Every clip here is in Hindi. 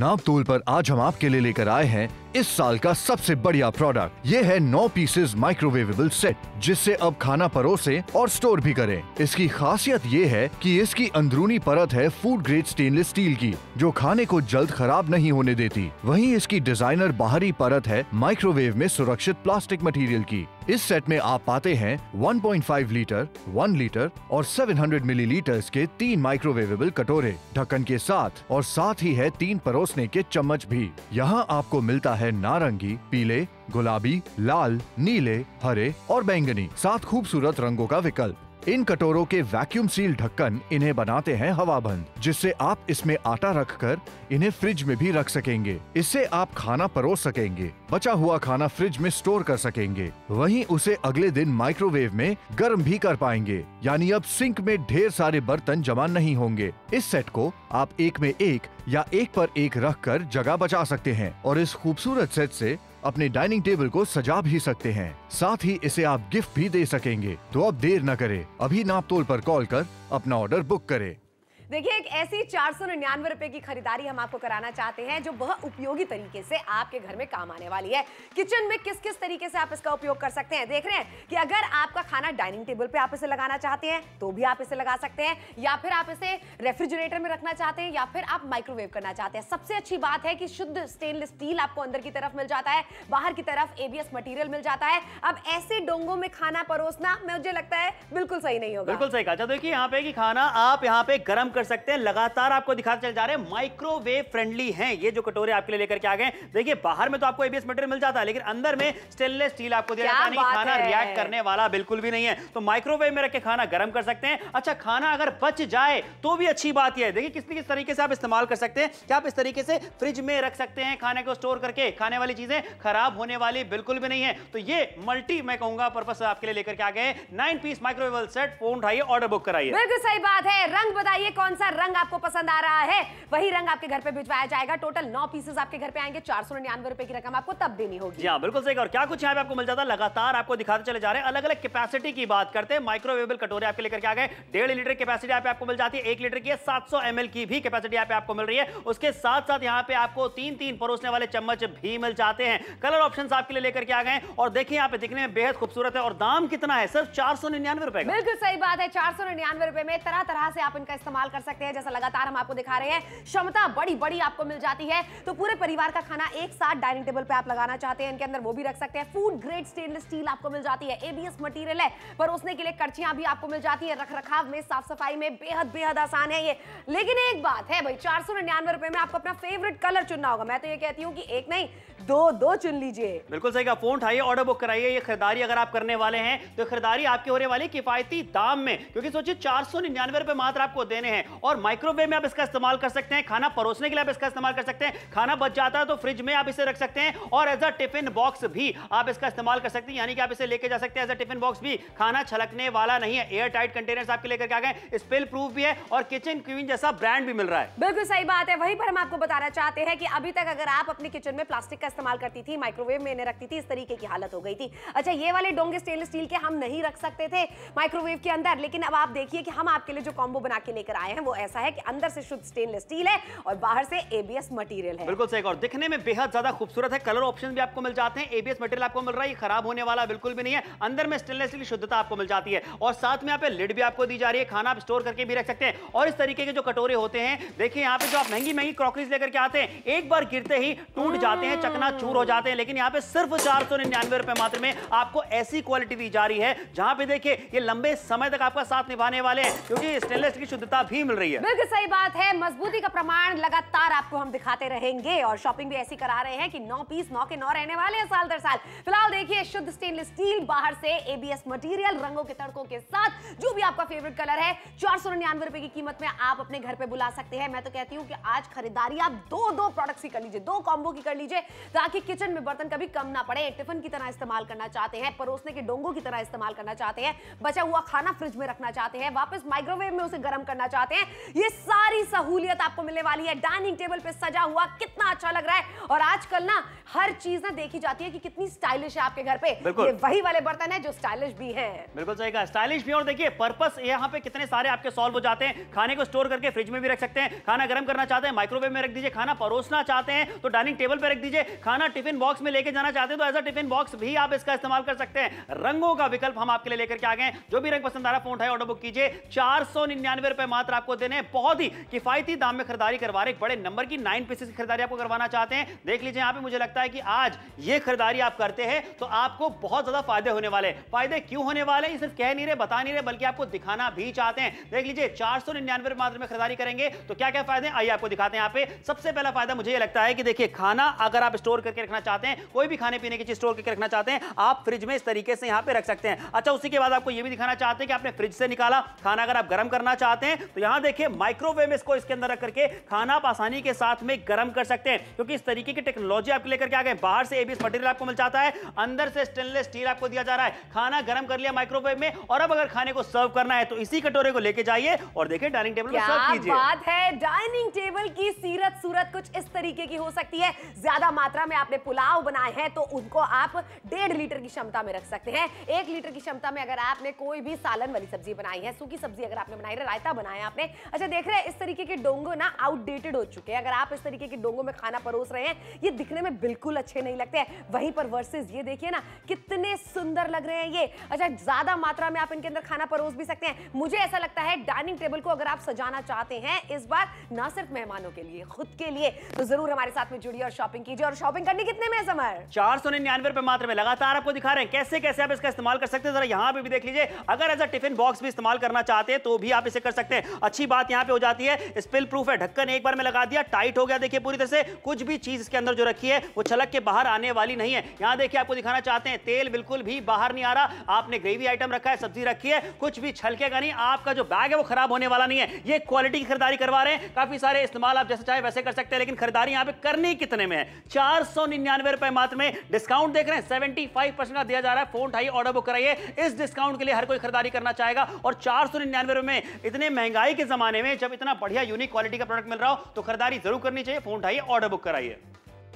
नाप तोल पर आज हम आपके लिए लेकर आए हैं इस साल का सबसे बढ़िया प्रोडक्ट। ये है 9 पीसेस माइक्रोवेवेबल सेट, जिससे अब खाना परोसे और स्टोर भी करें। इसकी खासियत ये है कि इसकी अंदरूनी परत है फूड ग्रेड स्टेनलेस स्टील की, जो खाने को जल्द खराब नहीं होने देती। वहीं इसकी डिजाइनर बाहरी परत है माइक्रोवेव में सुरक्षित प्लास्टिक मटेरियल की। इस सेट में आप पाते हैं 1.5 लीटर, 1 लीटर और 700 मिलीलीटर्स के 3 माइक्रोवेवेबल कटोरे ढक्कन के साथ, और साथ ही है 3 परोसने के चम्मच भी। यहाँ आपको मिलता है नारंगी, पीले, गुलाबी, लाल, नीले, हरे और बैंगनी, 7 खूबसूरत रंगों का विकल्प। इन कटोरों के वैक्यूम सील ढक्कन इन्हें बनाते हैं हवाबंद, जिससे आप इसमें आटा रखकर इन्हें फ्रिज में भी रख सकेंगे। इससे आप खाना परोस सकेंगे, बचा हुआ खाना फ्रिज में स्टोर कर सकेंगे, वहीं उसे अगले दिन माइक्रोवेव में गर्म भी कर पाएंगे। यानी अब सिंक में ढेर सारे बर्तन जमा नहीं होंगे। इस सेट को आप एक में एक या एक पर एक रखकर जगह बचा सकते हैं और इस खूबसूरत सेट से अपने डाइनिंग टेबल को सजा भी सकते हैं। साथ ही इसे आप गिफ्ट भी दे सकेंगे। तो अब देर न करें, अभी नाप तोल पर कॉल कर अपना ऑर्डर बुक करें। देखिए, एक ऐसी 499 रुपए की खरीदारी हम आपको कराना चाहते हैं जो बहुत उपयोगी तरीके से आपके घर में काम आने वाली है। किचन में किस किस तरीके से आप इसका उपयोग कर सकते हैं देख रहे हैं कि अगर आपका खाना डाइनिंग टेबल पे आप इसे लगाना चाहते हैं तो भी आप इसे लगा सकते हैं, या फिर आप इसे रेफ्रिजरेटर में रखना चाहते हैं, या फिर आप माइक्रोवेव करना चाहते हैं। सबसे अच्छी बात है कि शुद्ध स्टेनलेस स्टील आपको अंदर की तरफ मिल जाता है, बाहर की तरफ एबीएस मटेरियल मिल जाता है। अब ऐसे डोंगों में खाना परोसना मुझे लगता है बिल्कुल सही नहीं होगा। बिल्कुल सही कहा। देखिए यहाँ पे कि खाना आप यहाँ पे गर्म कर सकते हैं। लगातार आपको दिखाते चल जा रहे हैं माइक्रोवेव फ्रेंडली हैं ये जो कटोरे आपके लिए लेकर के आ गए। देखिए बाहर में तो आपको एबीएस मटेरियल मिल जाता है, लेकिन अंदर में स्टेनलेस स्टील आपको दिया जाता है। नहीं, खाना रिएक्ट करने वाला बिल्कुल भी नहीं है, तो माइक्रोवेव में रख के खाना गर्म कर सकते हैं। अच्छा, खाना अगर बच जाए तो भी अच्छी बात यह है, देखिए किस तरीके से आप इस्तेमाल कर सकते हैं कि आप इस तरीके से फ्रिज में रख सकते हैं खाने को स्टोर करके। खाने वाली चीजें खराब होने वाली बिल्कुल भी नहीं है। तो ये मल्टी मैं कहूंगा पर्पस आपके लिए लेकर के आ गए 9 पीस माइक्रोवेव सेट। फोन उठाइए, ऑर्डर बुक कराइए। बिल्कुल सही बात है। रंग बताइए कौन सा रंग आपको पसंद आ रहा है, वही रंग आपके घर पे भिजवाया जाएगा। टोटल 9 पीसेस आपके घर पे आएंगे। 499 रुपए की रकम आपको तब देनी होगी। हाँ बिल्कुल सही। और क्या कुछ यहाँ पे आपको मिल जाता है, लगातार आपको दिखाते चले जा रहे हैं। अलग अलग कैपेसिटी की बात करते हैं। माइक्रोवेवेबल कटोरे आपके लेकर के आ गए। 1.5 लीटर कैपेसिटी यहाँ पे आपको मिल जाती है। 1 लीटर की 700 ml की भी कैपेसिटी यहाँ पे आपको मिल रही है। उसके साथ साथ यहाँ पे आपको 3 परोसने वाले चम्मच भी मिल जाते हैं। कलर ऑप्शंस आपके लिए लेकर के आ गए, और देखिए यहाँ पे दिखने में बेहद खूबसूरत है। और दाम कितना है, सिर्फ 499 रुपए का। बिल्कुल सही बात है। 499 रुपए में तरह तरह से आप इनका इस्तेमाल कर सकते हैं। जैसा लगातार हम आपको दिखा रहे हैं, क्षमता बड़ी बड़ी आपको मिल जाती है। तो पूरे परिवार का खाना एक साथ डाइनिंग टेबल पे आप लगाना चाहते हैं, इनके अंदर वो भी रख सकते हैं। फूड ग्रेड स्टेनलेस स्टील आपको मिल जाती है, एबीएस मटेरियल है, परोसने के लिए कड़छियां भी आपको मिल जाती है। रख रखाव में, साफ सफाई में बेहद आसान है ये। लेकिन एक बात है भाई, 499 रुपए में आपको अपना फेवरेट कलर चुनना होगा। मैं तो ये कहती हूँ कि एक नहीं दो चुन लीजिए। बिल्कुल सही कहा। फोन उठाइए, ऑर्डर बुक कराइए। ये खरीदारी अगर आप करने वाले हैं तो खरीदारी आपकी होने वाली किफायती दाम में, क्योंकि सोचिए 499 रुपए मात्र आपको देने हैं। और माइक्रोवेव में आप इसका इस्तेमाल कर सकते हैं, खाना परोसने के लिए आप इसका इस्तेमाल कर सकते हैं। खाना बच जाता है तो फ्रिज में आप इसे रख सकते हैं, और एज अ टिफिन बॉक्स भी आप इसका इस्तेमाल कर सकते हैं। यानी कि आप इसे लेके जा सकते हैं एज अ टिफिन बॉक्स भी। खाना छलकने वाला नहीं है, एयर टाइट कंटेनर्स आपके लेकर के आ गए, स्पिल प्रूफ भी है, और किचन क्वीन जैसा ब्रांड भी मिल रहा है। बिल्कुल सही बात है। वहीं पर हम आपको बताना चाहते हैं कि अभी तक अगर आप अपने किचन में प्लास्टिक का इस्तेमाल करती थी, माइक्रोवेव में इन्हें रखती थी, इस तरीके की हालत हो गई थी। अच्छा, ये वाले डोंगे स्टेनलेस स्टील के हम नहीं रख सकते थे माइक्रोवेव के अंदर, लेकिन अब आप देखिए कि हम आपके लिए जो कॉम्बो बना के लेकर आए हैं वो ऐसा है कि अंदर से शुद्ध स्टेनलेस स्टील है और बाहर से एबीएस मटेरियल है। बिल्कुल सही। और दिखने में बेहद ज्यादा खूबसूरत है। कलर ऑप्शन भी आपको मिल जाते हैं। एबीएस मटेरियल आपको मिल रहा है, खराब होने वाला बिल्कुल भी नहीं है। अंदर में स्टेनलेस स्टील की शुद्धता आपको मिल जाती है, और साथ में यहाँ पे लिड भी आपको दी जा रही है। खाना आप स्टोर करके भी रख सकते हैं। और इस तरीके के जो कटोरे होते हैं, देखिए यहाँ पे जो आप महंगी क्रॉकरीज लेकर के आते हैं, एक बार गिरते ही टूट जाते हैं, चकनाचूर हो जाते हैं। लेकिन यहाँ पे सिर्फ 499 रुपए मात्र में आपको ऐसी क्वालिटी दी जा रही है जहां पे देखिए ये लंबे समय तक आपका साथ निभाने वाले हैं, क्योंकि स्टेनलेस की शुद्धता भी मिल रही है। बिल्कुल सही बात है। मजबूती का प्रमाण लगातार आपको हम दिखाते रहेंगे, और शॉपिंग भी ऐसी करा रहे हैं कि 9 पीस 9 के 9 रहने वाले हैं साल दर साल। फिलहाल देखिए, शुद्ध स्टेनलेस स्टील, बाहर से एबीएस मटेरियल, रंगों के तड़कों के साथ, जो भी आपका फेवरेट कलर है, 499 रुपए की कीमत में आप अपने घर पे बुला सकते हैं। मैं तो कहती हूँ कि आज खरीदारी आप दो प्रोडक्ट्स की कर लीजिए, 2 कॉम्बो की कर लीजिए, ताकि किचन में बर्तन कभी कम ना पड़े। टिफिन की तरह इस्तेमाल करना चाहते हैं, परोसने के डोंगों की तरह इस्तेमाल करना चाहते हैं, बचा हुआ खाना फ्रिज में रखना चाहते हैं, वापस माइक्रोवेव में उसे गर्म करना चाहते हैं, चाहते हैं, ये सारी सहूलियत आपको मिलने वाली है। डाइनिंग टेबल पे सजा हुआ कितना अच्छा लग रहा है। और आजकल ना हर चीज ना देखी जाती है कि कितनी स्टाइलिश है आपके घर पे। ये वही वाले बर्तन है जो स्टाइलिश भी है। बिल्कुल सही कहा, स्टाइलिश भी। और देखिए पर्पस यहाँ पे कितने सारे आपके सॉल्व हो जाते हैं। खाने को स्टोर करके फ्रिज में भी रख सकते हैं, खाना गर्म करना चाहते हैं माइक्रोवेव में रख दीजिए, खाना परोसना चाहते हैं तो डाइनिंग टेबल पे रख दीजिए, खाना टिफिन बॉक्स में लेके जाना चाहते हैं तो एज अ टिफिन बॉक्स भी आप इसका इस्तेमाल कर सकते हैं। रंगों का विकल्प हम आपके लिए लेकर के आ गए हैं। जो भी रंग पसंद आ रहा है फोन उठाइए, ऑर्डर बुक कीजिए। 499 रुपए मात्र आपको देने हैं। बहुत ही किफायती दाम में खरीदारी करवा रहे, बड़े नंबर की 9 पीसेस की खरीदारी आपको करवाना चाहते हैं। देख लीजिए यहाँ पे, मुझे लगता है कि आज ये खरीदारी आप करते हैं तो आपको बहुत ज्यादा फायदे होने वाले। फायदे क्यों होने वाले हैं सिर्फ कह नहीं रहे, बता नहीं रहे, बल्कि आपको दिखाना भी चाहते हैं। देख लीजिए 499 रुपए मात्र में खरीदारी करेंगे तो क्या क्या फायदे, आइए आपको दिखाते हैं। यहाँ पे सबसे पहला फायदा मुझे ये लगता है कि देखिए खाना अगर आप स्टोर करके रखना चाहते हैं, कोई भी खाने पीने की चीज स्टोर करके रखना चाहते हैं, आप फ्रिज में इस तरीके से यहाँ पे रख सकते हैं। अच्छा, उसी के बाद आपको ये भी दिखाना चाहते हैं कि आपने फ्रिज से निकाला खाना अगर आप गर्म करना चाहते हैं तो यहाँ देखिए माइक्रोवेव में इसको इसके अंदर रख करके खाना आप आसानी के साथ में गर्म कर सकते हैं, क्योंकि इस तरीके की टेक्नोलॉजी आपके लेकर के आ गए। बाहर से एबीएस मटेरियल आपको मिल जाता है, अंदर से स्टेनलेस स्टील आपको दिया जा रहा है। खाना गर्म कर लिया माइक्रोवेव में, और अब अगर खाने को सर्व करना है तो इसी कटोरे को लेके जाइए और देखिए डाइनिंग टेबल पर सर्व कीजिए। बात है, डाइनिंग टेबल की सीरत सूरत कुछ इस तरीके की हो सकती है। ज्यादा मात्रा में आपने पुलाव बनाए हैं तो उनको आप 1.5 लीटर की क्षमता में रख सकते हैं। 1 लीटर की क्षमता में अगर आपने कोई भी सालन वाली सब्जी बनाई है, सूखी सब्जी अगर आपने बनाई है, रायता बनाया आपने, अच्छा देख रहे हैं इस तरीके के डोंगो ना आउटडेटेड हो चुके हैं। अगर आप इस तरीके के डोंगो में खाना परोस रहे हैं, ये दिखने में बिल्कुल अच्छे नहीं लगते हैं। वहीं पर वर्सेस ये देखिए ना कितने सुंदर लग रहे हैं ये। अच्छा, ज्यादा मात्रा में आप इनके अंदर खाना परोस भी सकते हैं। मुझे ऐसा लगता है डाइनिंग टेबल को अगर आप सजाना चाहते हैं इस बार, ना सिर्फ मेहमानों के लिए, खुद के लिए, तो जरूर हमारे साथ में जुड़िए और शॉपिंग कीजिए। और शॉपिंग करनी कितने में है समर? 499 रुपए मात्र में। लगातार आपको दिखा रहे हैं कैसे कैसे आप इसका इस्तेमाल कर सकते हैं। जरा यहाँ पे भी देख लीजिए, अगर एज अ टिफिन बॉक्स भी इस्तेमाल करना चाहते हैं तो भी आप इसे कर सकते हैं। अच्छी बात यहाँ पे हो जाती है, स्पिल प्रूफ है, ढक्कन एक बार में लगा दिया, टाइट हो गया। देखिए पूरी तरह से कुछ भी चीज इसके अंदर जो रखी है वो छलक के बाहर आने वाली नहीं है। यहाँ देखिए आपको दिखाना चाहते हैं, तेल बिल्कुल भी बाहर नहीं आ रहा। आपने ग्रेवी आइटम रखा है, सब्जी रखी है, कुछ भी छलकेगा नहीं। आपका जो बैग है वो खराब होने वाला नहीं है। ये क्वालिटी की खरीदारी करवा रहे हैं। काफी सारे इस्तेमाल आप जैसे चाहे वैसे कर सकते हैं, लेकिन खरीदारी यहाँ पे करनी कितने में है? 499 रुपए मात्र में। डिस्काउंट देख रहे हैं 75% का दिया जा रहा है। फोन उठाइए, ऑर्डर बुक कराइए। इस डिस्काउंट के लिए हर कोई खरीदारी करना चाहेगा। और 499 रुपए में, इतने महंगाई के जमाने में जब इतना बढ़िया यूनिक क्वालिटी का प्रोडक्ट मिल रहा हो तो खरीदारी जरूर करनी चाहिए। फोन उठाइए, ऑर्डर बुक कराइए।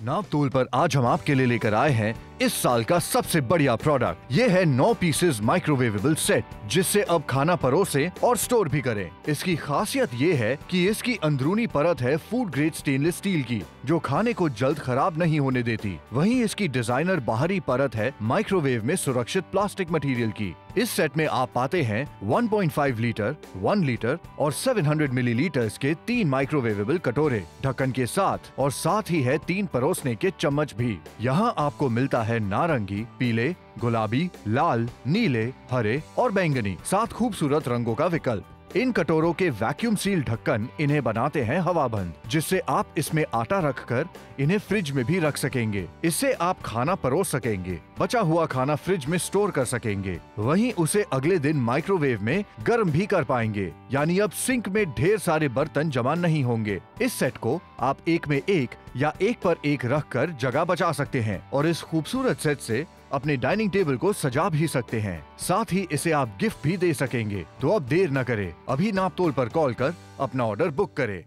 नाप तोल पर आज हम आपके लिए लेकर आए हैं इस साल का सबसे बढ़िया प्रोडक्ट। ये है 9 पीसेस माइक्रोवेवेबल सेट, जिससे अब खाना परोसे और स्टोर भी करें। इसकी खासियत ये है कि इसकी अंदरूनी परत है फूड ग्रेड स्टेनलेस स्टील की, जो खाने को जल्द खराब नहीं होने देती। वहीं इसकी डिजाइनर बाहरी परत है माइक्रोवेव में सुरक्षित प्लास्टिक मटेरियल की। इस सेट में आप पाते हैं 1.5 लीटर, 1 लीटर और 700 मिलीलीटर्स के 3 माइक्रोवेवेबल कटोरे ढक्कन के साथ, और साथ ही है 3 परोसने के चम्मच भी। यहाँ आपको मिलता है नारंगी, पीले, गुलाबी, लाल, नीले, हरे और बैंगनी, 7 खूबसूरत रंगों का विकल्प। इन कटोरों के वैक्यूम सील ढक्कन इन्हें बनाते हैं हवाबंद, जिससे आप इसमें आटा रखकर इन्हें फ्रिज में भी रख सकेंगे। इससे आप खाना परोस सकेंगे, बचा हुआ खाना फ्रिज में स्टोर कर सकेंगे, वहीं उसे अगले दिन माइक्रोवेव में गर्म भी कर पाएंगे। यानी अब सिंक में ढेर सारे बर्तन जमा नहीं होंगे। इस सेट को आप एक में एक या एक पर एक रखकर जगह बचा सकते हैं और इस खूबसूरत सेट से अपने डाइनिंग टेबल को सजा भी सकते हैं। साथ ही इसे आप गिफ्ट भी दे सकेंगे। तो अब देर न करें, अभी नाप तोल पर कॉल कर अपना ऑर्डर बुक करें।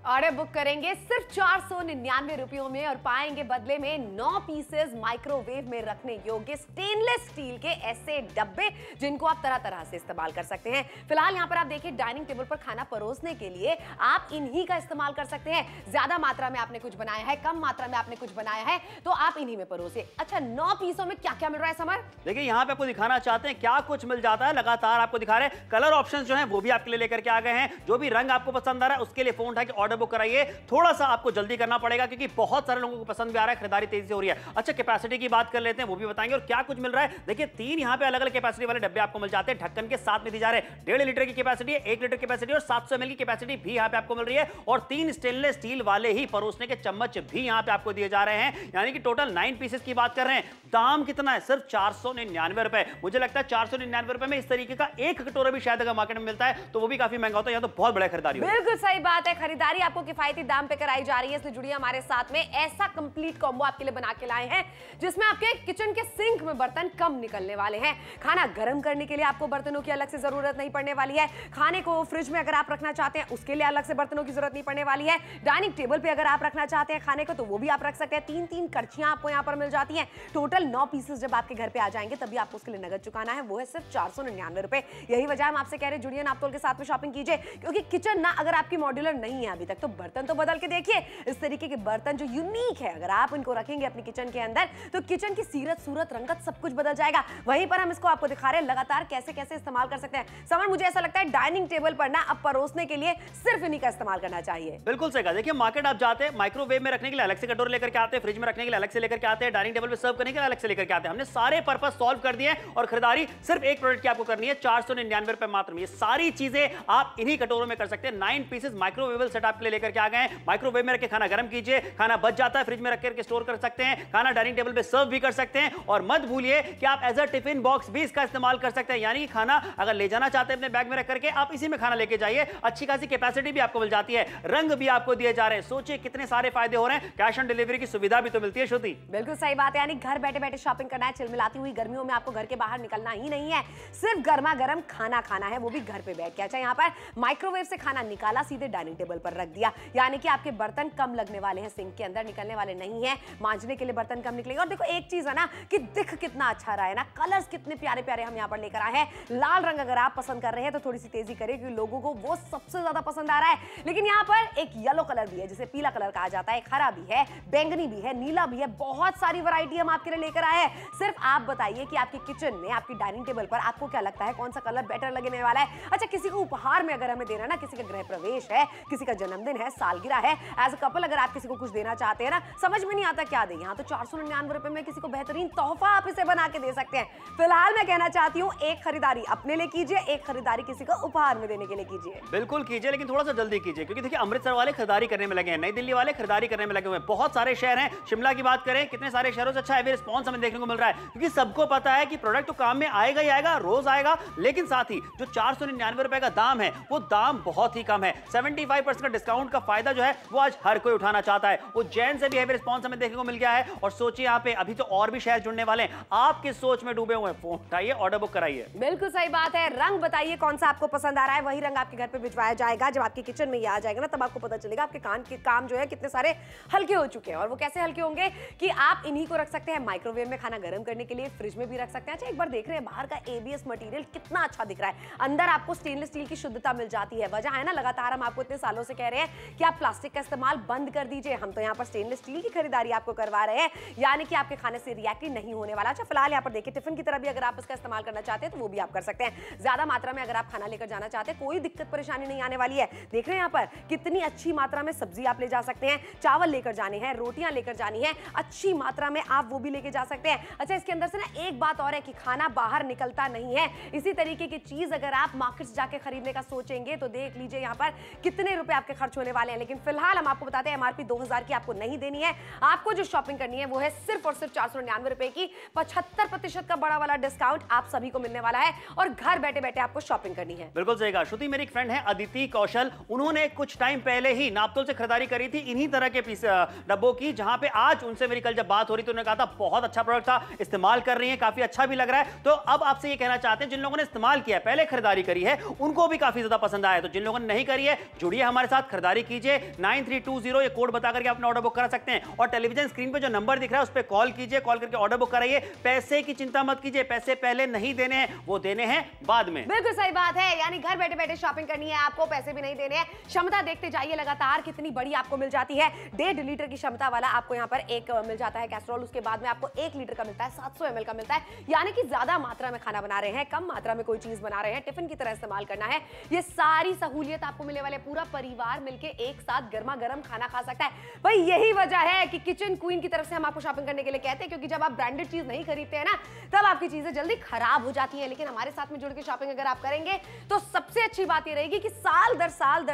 ऑर्डर बुक करेंगे सिर्फ 499 रुपयों में और पाएंगे बदले में 9 पीसेस माइक्रोवेव में रखने योग्य स्टेनलेस स्टील के ऐसे डब्बे, जिनको आप तरह तरह से इस्तेमाल कर सकते हैं। फिलहाल यहाँ पर आप देखिए डाइनिंग टेबल पर खाना परोसने के लिए आप इन्हीं का इस्तेमाल कर सकते हैं। ज्यादा मात्रा में आपने कुछ बनाया है, कम मात्रा में आपने कुछ बनाया है, तो आप इन्हीं में परोसे। अच्छा, 9 पीसों में क्या क्या मिल रहा है समर? देखिए यहाँ पे आपको दिखाना चाहते हैं क्या कुछ मिल जाता है। लगातार आपको दिखा रहे हैं। कलर ऑप्शन जो है वो भी आपके लिए लेकर के आ गए हैं। जो भी रंग आपको पसंद आ रहा है उसके लिए फोन उठा के ऑर्डर बुक कराइए। थोड़ा सा आपको जल्दी करना पड़ेगा क्योंकि बहुत सारे लोगों को पसंद भी आ रहा है, खरीदारी तेजी से हो रही है। अच्छा, कैपेसिटी की बात कर लेते हैं, वो भी बताएंगे और क्या कुछ मिल रहा है। देखिए 3 यहाँ पे अलग अलग कैपेसिटी वाले डब्बे आपको मिल जाते हैं, ढक्कन के साथ में दी जा रहे हैं। 1.5 लीटर की कैपेसिटी है, 1 लीटर कैपेसिटी और 700 ml की कैपेसिटी भी यहाँ पे आपको मिल रही है। और 3 स्टेनलेस स्टील वाले ही परोसने के चम्मच भी यहाँ पे आपको दिए जा रहे हैं। यानी कि टोटल 9 पीसेस की बात कर रहे हैं। दाम कितना है? सिर्फ 499 रुपए। मुझे लगता है 499 रुपए में इस तरीके का एक कटोरा भी शायद अगर मार्केट में मिलता है तो वो भी काफी महंगा होता है। यहाँ तो बहुत बड़ा खरीदारी है। बिल्कुल सही बात है, खरीदारी आपको किफायती दाम पे कराई जा रही है, इसलिए जुड़िए हमारे साथ में। ऐसा कंप्लीट कॉम्बो आपके लिए बना के लाए हैं जिसमें आपके किचन के सिंक में बर्तन कम निकलने वाले हैं। खाना गर्म करने के लिए आपको बर्तनों की अलग से जरूरत नहीं पड़ने वाली है। खाने को फ्रिज में अगर आप रखना चाहते हैं उसके लिए अलग से बर्तनों की जरूरत नहीं पड़ने वाली है। डाइनिंग टेबल पे अगर आप रखना चाहते हैं खाने को तो वो भी आप रख सकते हैं। 3-3 कड़छियां आपको यहाँ पर मिल जाती हैं। टोटल 9 पीसेस जब आपके घर पे आ जाएंगे तभी आपको उसके लिए नगद चुकाना है, वो है सिर्फ 499 रुपए। यही वजह हम आपसे कह रहे हैं जुड़िए नापतोल के साथ में शॉपिंग कीजिए, क्योंकि किचन ना अगर आपकी मॉड्यूलर नहीं है अभी तक तो बर्तन तो बदल के देखिए। इस तरीके के बर्तन जो यूनिक है अगर आप इनको रखेंगे अपनी किचन के अंदर तो किचन की सीरत सूरत रंगत सब कुछ बदल जाएगा। वहीं पर हम इसको आपको दिखा रहे हैं लगातार कैसे कैसे इस्तेमाल कर सकते हैं। समर, मुझे ऐसा लगता है डाइनिंग टेबल पर ना अब परोसने के लिए सिर्फ इन्हीं का इस्तेमाल करना चाहिए। बिल्कुल सही कहा। देखिए मार्केट आप जाते हैं माइक्रोवेव में रखने के लिए अलग से कटोरे लेकर के आते हैं, फ्रिज में रखने के लिए अलग से लेकर के आते हैं, डाइनिंग टेबल पे सर्व करने के लिए अलग से लेकर के आते हैं। हमने सारे पर्पस सॉल्व कर दिए और खरीदारी सिर्फ एक प्रोडक्ट की आपको करनी है 499 रुपए मात्र में। ये सारी चीजें आप इन्हीं कटोरों में कर सकते हैं। 9 पीसेस माइक्रोवेवेबल सेट आपके लिए लेकर के आ गए हैं। माइक्रोवेव में रख के खाना गर्म कीजिए, खाना बच जाता है फ्रिज में रख करके स्टोर कर सकते हैं, खाना डाइनिंग टेबल पे सर्व भी कर सकते हैं। और मत भूलिए कि आप एज अ टिफिन बॉक्स भी इसका इस्तेमाल कर सकते हैं, यानी कि खाना अगर ले जाना चाहते हैं अपने बैग में रख करके आप इसी में खाना लेके जाइए। अच्छी खासी कैपेसिटी भी आपको मिल जाती है, रंग भी आपको दिए जा रहे हैं। सोचिए कितने सारे फायदे हो रहे हैं। कैश ऑन डिलीवरी की सुविधा भी तो मिलती है। श्रुति, बिल्कुल सही बात है, यानी घर बैठे बैठे शॉपिंग करना है। चिलमिलाती हुई गर्मियों में आपको घर के बाहर निकलना ही नहीं है, सिर्फ गर्मा गर्म खाना खाना है, वो भी घर पे बैठ के। अच्छा, यहाँ पर माइक्रोवेव से खाना निकाला सीधे डाइनिंग टेबल पर रख दिया, यानी कि आपके बर्तन कम लगने वाले हैं, सिंक के अंदर निकलने वाले नहीं है, मांजने के लिए बर्तन कम निकलेंगे। और देखो एक चीज है ना कि दिख कितना अच्छा रहा है ना, कलर्स कितने प्यारे प्यारे हम यहाँ पर लेकर आए हैं। लाल रंग अगर आप पसंद कर रहे हैं तो थोड़ी सी तेजी करें क्योंकि लोगों को वो सबसे ज्यादा पसंद आ रहा है। लेकिन यहाँ पर एक येलो कलर भी है जिसे पीला कलर कहा जाता है, एक हरा भी है, बैंगनी भी है, नीला भी है, बहुत सारी वैरायटी हम आपके लिए लेकर आए हैं। सिर्फ आप बताइए कि आपकी किचन में आपकी डाइनिंग टेबल पर आपको क्या लगता है कौन सा कलर बेटर लगने वाला है। अच्छा, किसी को उपहार में अगर हमें देना ना, किसी का गृह प्रवेश है, किसी का जन्मदिन है, सालगिरह है, एज अ कपल अगर आप किसी को कुछ देना चाहते हैं ना, समझ में नहीं आता क्या दें, यहाँ तो 499 रुपए में किसी को बेहतरीन तोहफा आप इसे बना के दे सकते हैं। फिलहाल मैं कहना चाहती हूँ एक खरीदारी अपने लिए कीजिए, एक खरीदारी किसी को उपहार में देने के लिए कीजिए। बिल्कुल कीजिए, लेकिन थोड़ा सा जल्दी कीजिए क्योंकि देखिए अमृतसर वाले खरीदारी करने में लगे हैं, नई दिल्ली वाले खरीदारी करने में लगे हुए हैं, बहुत सारे शहर हैं। शिमला की बात करें, कितने सारे शहरों से अच्छा हैवी रिस्पांस हमें देखने को मिल रहा है क्योंकि सबको पता है कि प्रोडक्ट तो काम में आएगा ही आएगा, रोज आएगा। लेकिन साथ ही जो 499 रुपए का दाम है वो दाम बहुत ही कम है। 75% का डिस्काउंट का फायदा जो है वो आज हर कोई उठाना चाहता है। उज्जैन से भी हैवी रिस्पांस हमें देखने को मिल गया है। और सोचिए यहाँ पे अभी तो और भी शहर जुड़ने वाले हैं, आपके सोच में डूबे हुए हैं, फोन उठाइए, ऑर्डर बुक कराइए। बिल्कुल सही बात है। रंग बताइए कौन सा आपको पसंद आ रहा है, वही रंग आपके घर पे भिजवाया जाएगा। जब आपके किचन में ये आ जाएगा ना तब आपको पता चलेगा आपके काम जो है कितने सारे हल्के हो चुके हैं। और वो कैसे हल्के होंगे कि आप इन्हीं को रख सकते हैं माइक्रोवेव में खाना गर्म करने के लिए, फ्रिज में भी रख सकते हैं। अच्छा, एक बार देख रहे हैं बाहर का एबीएस मटेरियल कितना अच्छा दिख रहा है, अंदर आपको स्टेनलेस स्टील की शुद्धता मिल जाती है। वजह है ना, लगातार हम आपको इतने सालों से कह रहे हैं कि आप प्लास्टिक का इस्तेमाल बंद कर दीजिए। हम तो यहाँ पर स्टेनलेस स्टील की खरीदारी आपको करवा रहे हैं, यानी कि आपके खाने से रिएक्ट नहीं होने वाला। अच्छा, फिलहाल यहाँ पर देखिए टिफिन की तरह भी अगर आप इसका इस्तेमाल करना चाहते हैं तो वो भी आप कर सकते हैं। ज्यादा मात्रा में अगर आप खाना लेकर जाना चाहते हैं कोई दिक्कत परेशानी नहीं आने वाली है। देख रहे हैं यहाँ पर कितनी अच्छी मात्रा में सब्जी आप ले जा सकते हैं, चावल लेकर जाने हैं, रोटियां लेकर जानी है, अच्छी मात्रा में आप वो भी लेके जा सकते हैं। अच्छा, इसके अंदर से ना एक बात और है कि खाना बाहर निकलता नहीं है। इसी तरीके की चीज अगर आप मार्केट जाके खरीदने का सोचेंगे तो देख लीजिए यहाँ पर कितने रुपए आपके खर्च होने वाले हैं। लेकिन फिलहाल हम आपको बताते हैं एमआरपी 2000 की आपको नहीं देनी है। आपको जो शॉपिंग करनी है वो है सिर्फ और सिर्फ 499 रुपए की। 75% का बड़ा वाला डिस्काउंट आप सभी को मिलने वाला है और घर बैठे बैठे आपको शॉपिंग करनी है। बिल्कुल सही कहा श्रुति। मेरी एक फ्रेंड है अदिति कौशल, उन्होंने कुछ टाइम पहले ही नापतोल से खरीदारी करी थी इन्हीं तरह के डब्बों की, जहां पे आज उनसे मेरी कल जब बात हो रही तो उन्होंने कहा था बहुत अच्छा प्रोडक्ट था, इस्तेमाल कर रही है, काफी अच्छा भी लग रहा है। तो अब आपसे ये कहना चाहते हैं जिन लोगों ने इस्तेमाल किया, पहले खरीदारी करी है, उनको भी काफी ज्यादा पसंद आया। तो जिन लोगों ने नहीं करी है जुड़िए हमारे साथ, खरीदारी कीजिए। 9320 ये कोड बता करके अपना ऑर्डर बुक करा सकते हैं। और टेलीविजन स्क्रीन पे जो नंबर दिख रहा है उस पर कॉल कीजिए, कॉल करके ऑर्डर बुक कराइए। पैसे की चिंता मत कीजिए, पैसे पहले नहीं देने हैं, वो देने हैं बाद में। बिल्कुल सही बात है, यानी घर बैठे बैठे शॉपिंग करनी है, आपको पैसे भी नहीं देने हैं। क्षमता देखते जाइए लगातार कितनी बड़ी आपको मिल जाती है। 1.5 लीटर की क्षमता वाला आपको यहाँ पर एक मिल जाता है कैस्ट्रोल, उसके बाद में आपको 1 लीटर का मिलता है, 700 ml का मिलता है। यानी कि ज्यादा मात्रा में खाना बना रहे हैं, कम मात्रा में कोई चीज बना रहे हैं, टिफिन की तरह इस्तेमाल करना है, ये सारी सहूलियत आपको मिलने वाले। पूरा परिवार मिलके एक साथ गर्मा गर्म खाना खा सकता है। भाई यही वजह है कि किचन क्वीन की तरफ से हम आपको शॉपिंग करने के लिए कहते हैं, क्योंकि जब आप ब्रांडेड चीज नहीं खरीदते हैं ना तब आपकी चीजें जल्दी खराब हो जाती हैं। लेकिन हमारे साथ में जुड़ के शॉपिंग अगर आप करेंगे तो सबसे अच्छी बात ये रहेगी कि साल दर